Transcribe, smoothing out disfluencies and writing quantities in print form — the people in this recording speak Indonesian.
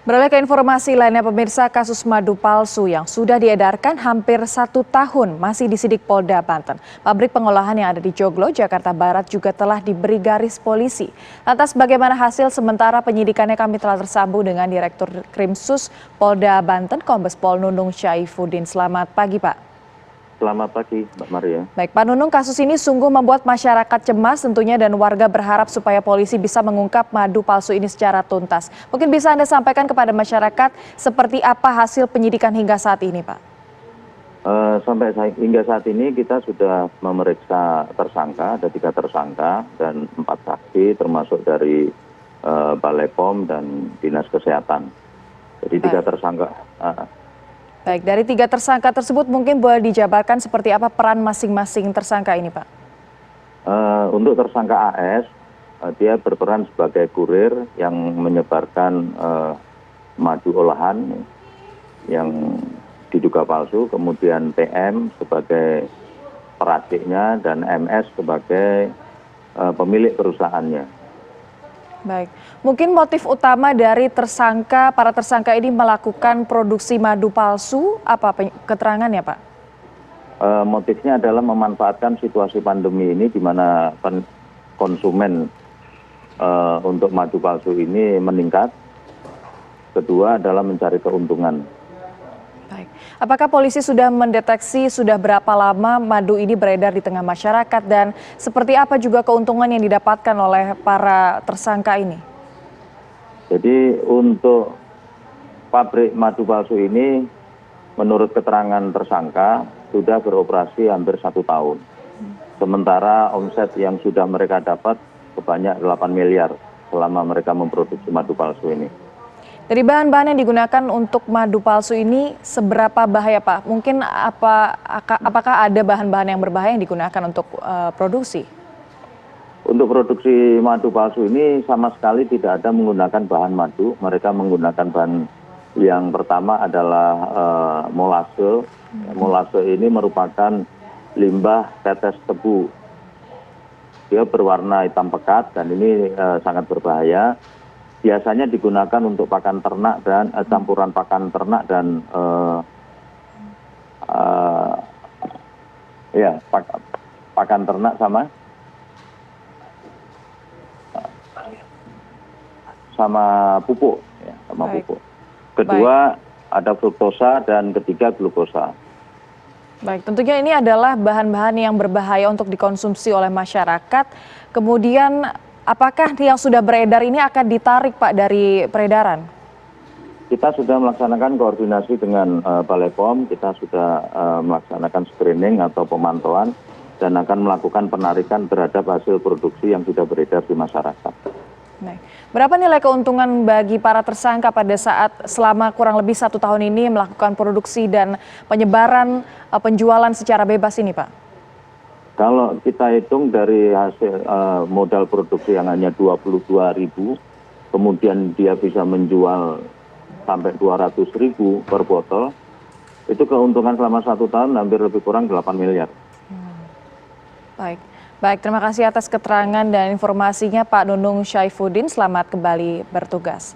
Beralih ke informasi lainnya, pemirsa, kasus madu palsu yang sudah diedarkan hampir 1 tahun masih disidik Polda Banten. Pabrik pengolahan yang ada di Joglo, Jakarta Barat juga telah diberi garis polisi. Lantas bagaimana hasil sementara penyidikannya, kami telah tersambung dengan Direktur Krimsus Polda Banten, Kombes Pol Nunung Syaifuddin. Selamat pagi, Pak. Selamat pagi, Mbak Maria. Baik, Pak Nunung, kasus ini sungguh membuat masyarakat cemas tentunya dan warga berharap supaya polisi bisa mengungkap madu palsu ini secara tuntas. Mungkin bisa Anda sampaikan kepada masyarakat seperti apa hasil penyidikan hingga saat ini, Pak? Hingga saat ini kita sudah memeriksa tersangka, ada 3 tersangka dan 4 saksi termasuk dari Balai POM dan Dinas Kesehatan. Jadi 3 tersangka. Baik, dari 3 tersangka tersebut mungkin boleh dijabarkan seperti apa peran masing-masing tersangka ini, Pak? Untuk tersangka AS, dia berperan sebagai kurir yang menyebarkan madu olahan yang diduga palsu, kemudian TM sebagai peraciknya dan MS sebagai pemilik perusahaannya. Baik, mungkin motif utama dari para tersangka ini melakukan produksi madu palsu, apa keterangannya, Pak? Motifnya adalah memanfaatkan situasi pandemi ini di mana konsumen untuk madu palsu ini meningkat. Kedua adalah mencari keuntungan. Baik, apakah polisi sudah mendeteksi sudah berapa lama madu ini beredar di tengah masyarakat dan seperti apa juga keuntungan yang didapatkan oleh para tersangka ini? Jadi untuk pabrik madu palsu ini menurut keterangan tersangka sudah beroperasi hampir 1 tahun. Sementara omset yang sudah mereka dapat sebanyak 8 miliar selama mereka memproduksi madu palsu ini. Dari bahan-bahan yang digunakan untuk madu palsu ini seberapa bahaya, Pak? Mungkin apakah ada bahan-bahan yang berbahaya yang digunakan untuk produksi? Untuk produksi madu palsu ini sama sekali tidak ada menggunakan bahan madu. Mereka menggunakan bahan yang pertama adalah molase. Molase ini merupakan limbah tetes tebu. Dia berwarna hitam pekat dan ini sangat berbahaya. Biasanya digunakan untuk pakan ternak dan campuran pakan ternak dan pakan ternak sama pupuk, ya, sama pupuk. Kedua ada fruktosa dan ketiga glukosa. Baik, tentunya ini adalah bahan-bahan yang berbahaya untuk dikonsumsi oleh masyarakat. Kemudian apakah yang sudah beredar ini akan ditarik, Pak, dari peredaran? Kita sudah melaksanakan koordinasi dengan Balai POM, kita sudah melaksanakan screening atau pemantauan dan akan melakukan penarikan terhadap hasil produksi yang sudah beredar di masyarakat. Baik. Berapa nilai keuntungan bagi para tersangka pada saat selama kurang lebih 1 tahun ini melakukan produksi dan penyebaran penjualan secara bebas ini, Pak? Kalau kita hitung dari hasil modal produksi yang hanya 22.000, kemudian dia bisa menjual sampai 200.000 per botol, itu keuntungan selama 1 tahun hampir lebih kurang 8 miliar. Baik. Baik, terima kasih atas keterangan dan informasinya Pak Nunung Syaifuddin. Selamat kembali bertugas.